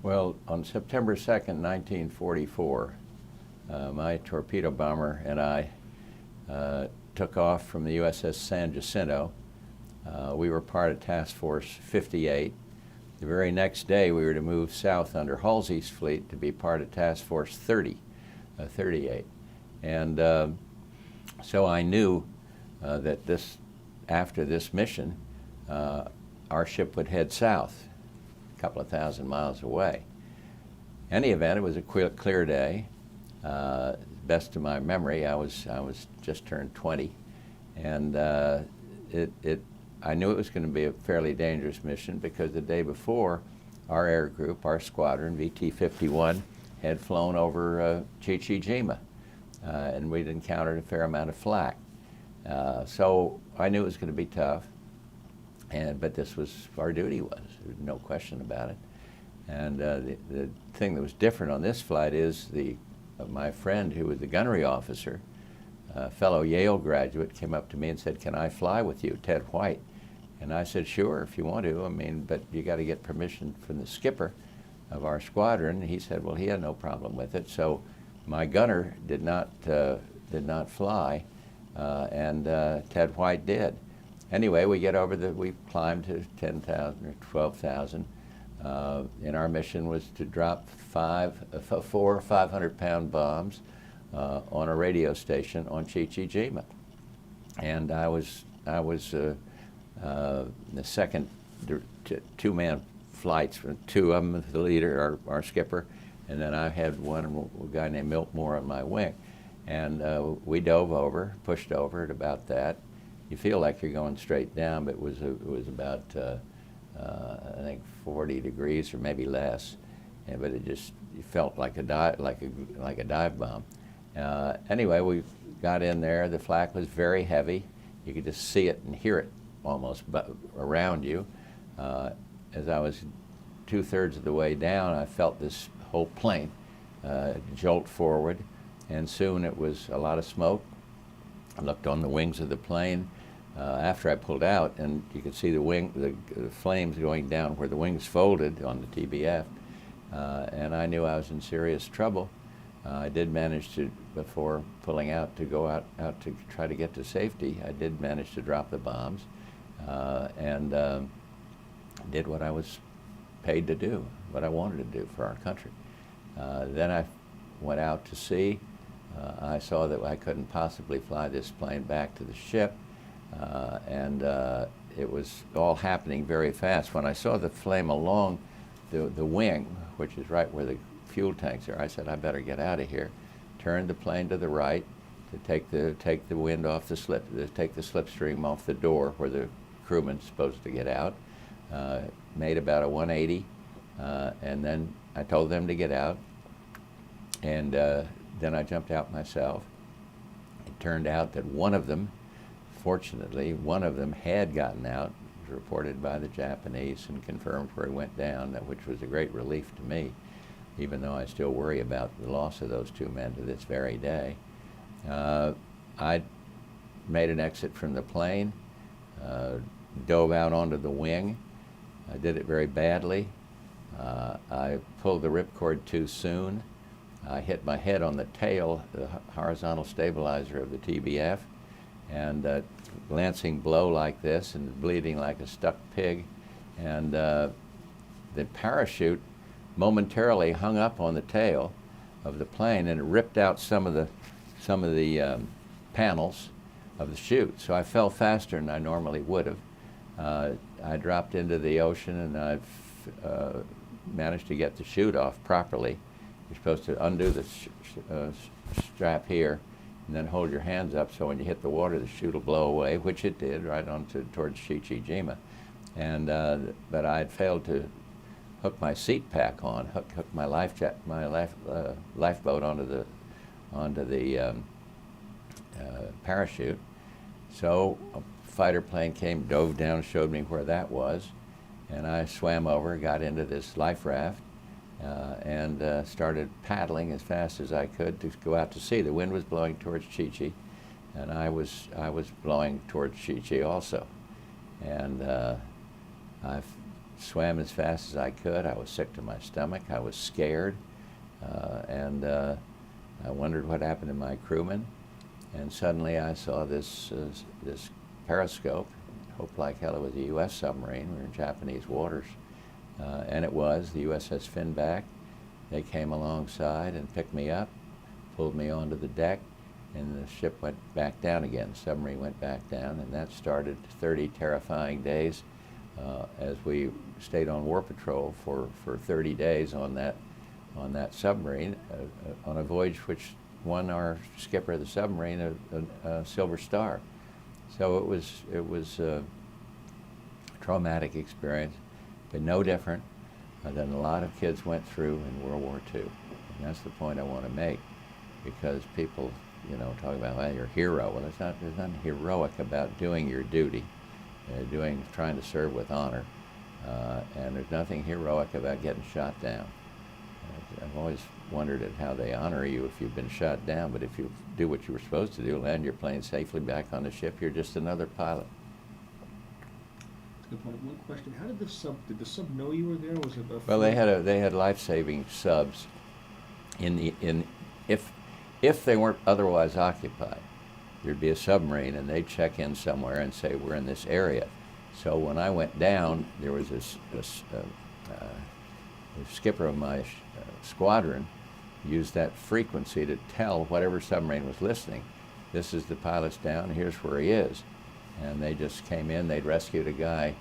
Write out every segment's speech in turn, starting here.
Well, on September 2nd, 1944, my torpedo bomber and I took off from the USS San Jacinto. We were part of Task Force 58. The very next day, we were to move south under Halsey's fleet to be part of Task Force 38. And so I knew that after this mission, our ship would head south, a couple of thousand miles away. In any event, it was a clear day. Best of my memory, I was just turned 20, and I knew it was going to be a fairly dangerous mission because the day before, our air group, our squadron, VT-51, had flown over Chichi Jima, and we'd encountered a fair amount of flak. So I knew it was going to be tough, but this was our duty was. There was no question about it. And the thing that was different on this flight is my friend who was the gunnery officer, a fellow Yale graduate, came up to me and said, "Can I fly with you, Ted White?" And I said, "Sure, if you want to. I mean, but you got to get permission from the skipper of our squadron." And he said, well, he had no problem with it. So my gunner did not fly, and Ted White did. Anyway, we climbed to 10,000 or 12,000. And our mission was to drop four 500-pound bombs on a radio station on Chichi Jima. And I was the second two-man flights, two of them, the leader, our skipper, and then I had a guy named Miltmore on my wing. And we dove over, pushed over at about that. You feel like you're going straight down, but it was about I think 40 degrees or maybe less, but you felt like a dive bomb. Anyway, we got in there. The flak was very heavy. You could just see it and hear it almost around you. As I was 2/3 of the way down, I felt this whole plane jolt forward, and soon it was a lot of smoke. I looked on the wings of the plane after I pulled out, and you could see the flames going down where the wings folded on the TBF, and I knew I was in serious trouble. I did manage to, before pulling out to go out to try to get to safety, I did manage to drop the bombs and did what I was paid to do, what I wanted to do for our country. Then I went out to sea. I saw that I couldn't possibly fly this plane back to the ship, and it was all happening very fast. When I saw the flame along the wing, which is right where the fuel tanks are, I said, I better get out of here. Turned the plane to the right to take the wind off the take the slipstream off the door where the crewman's supposed to get out. Made about a 180, and then I told them to get out, and then I jumped out myself. It turned out that one of them, fortunately, one of them had gotten out. It was reported by the Japanese and confirmed where he went down, which was a great relief to me, even though I still worry about the loss of those two men to this very day. I made an exit from the plane, dove out onto the wing. I did it very badly. I pulled the ripcord too soon. I hit my head on the tail, the horizontal stabilizer of the TBF, and glancing blow like this and bleeding like a stuck pig. And the parachute momentarily hung up on the tail of the plane, and it ripped out some of the panels of the chute. So I fell faster than I normally would have. I dropped into the ocean, and I've managed to get the chute off properly. You're supposed to undo the strap here and then hold your hands up so when you hit the water the chute will blow away, which it did, right on towards Chichi Jima. And but I had failed to hook my seat pack on, hook my lifeboat onto the parachute. So a fighter plane came, dove down, showed me where that was, and I swam over, got into this life raft, and started paddling as fast as I could to go out to sea. The wind was blowing towards Chichi, and I was blowing towards Chichi also. And I swam as fast as I could. I was sick to my stomach. I was scared. And I wondered what happened to my crewmen. And suddenly I saw this periscope. Hoped like hell it was a U.S. submarine. We were in Japanese waters. And it was the USS Finback. They came alongside and picked me up, pulled me onto the deck, and the ship went back down again. The submarine went back down, and that started 30 terrifying days as we stayed on war patrol for 30 days on that submarine, on a voyage which won our skipper of the submarine a Silver Star. So it was a traumatic experience, but no different than a lot of kids went through in World War II. And that's the point I want to make, because people, talk about, well, you're a hero. Well, there's nothing heroic about doing your duty, trying to serve with honor, and there's nothing heroic about getting shot down. I've always wondered at how they honor you if you've been shot down, but if you do what you were supposed to do, land your plane safely back on the ship, you're just another pilot. Good point. One question: how did the sub know you were there? Was it well, they had life-saving subs if they weren't otherwise occupied. There'd be a submarine, and they'd check in somewhere and say, we're in this area. So when I went down, there was the skipper of my squadron used that frequency to tell whatever submarine was listening, this is the pilot's down, here's where he is. And they just came in. They'd rescued a guy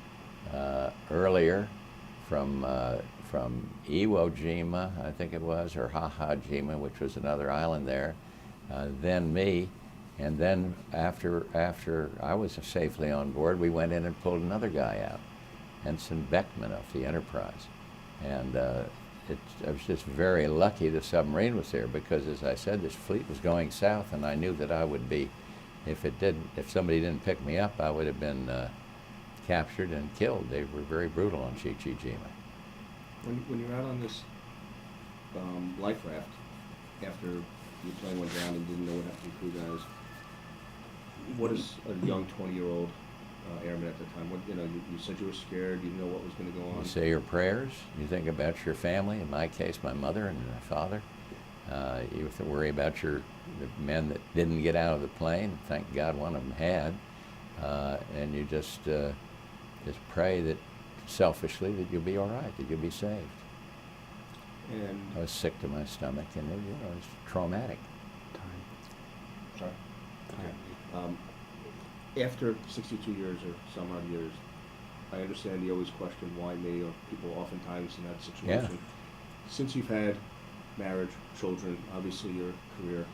earlier from Iwo Jima, I think it was, or Jima, which was another island there, then me. And then after I was safely on board, we went in and pulled another guy out, Ensign Beckman of the Enterprise. And I was just very lucky the submarine was there, because, as I said, this fleet was going south, and I knew that I would be, if somebody didn't pick me up, I would have been captured and killed. They were very brutal on Chichi Jima. When you're out on this life raft, after your plane went down and didn't know what happened to crew guys, what is a young 20-year-old airman at the time? You said you were scared. You didn't know what was going to go on. You say your prayers. You think about your family. In my case, my mother and my father. You have to worry about the men that didn't get out of the plane. Thank God one of them had. And you just pray that, selfishly, that you'll be all right, that you'll be saved. And I was sick to my stomach, and it was traumatic. Sorry? Okay. After 62 years or some odd years, I understand you always question why me, or people oftentimes in that situation. Yeah. Since you've had marriage, children, obviously your career,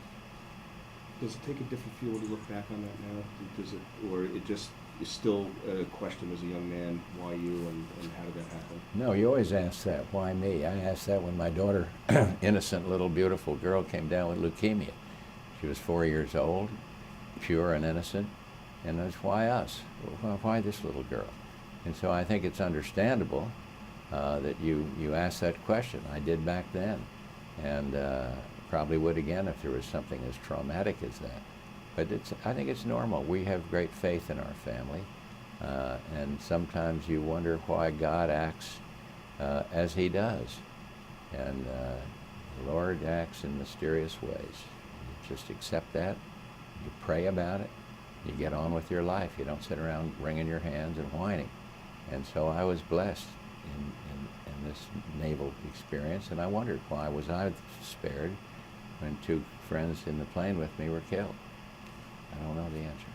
does it take a different feel when you look back on that now? Or it just is still a question as a young man, why you, and how did that happen? No, you always ask that, why me? I asked that when my daughter, innocent little beautiful girl, came down with leukemia. She was 4 years old, pure and innocent, and that's why us? Why this little girl? And so I think it's understandable that you ask that question. I did back then, and probably would again if there was something as traumatic as that. But I think it's normal. We have great faith in our family, and sometimes you wonder why God acts as He does. And the Lord acts in mysterious ways. You just accept that, you pray about it, you get on with your life. You don't sit around wringing your hands and whining. And so I was blessed in this naval experience, and I wondered, why was I spared when two friends in the plane with me were killed? I don't know the answer.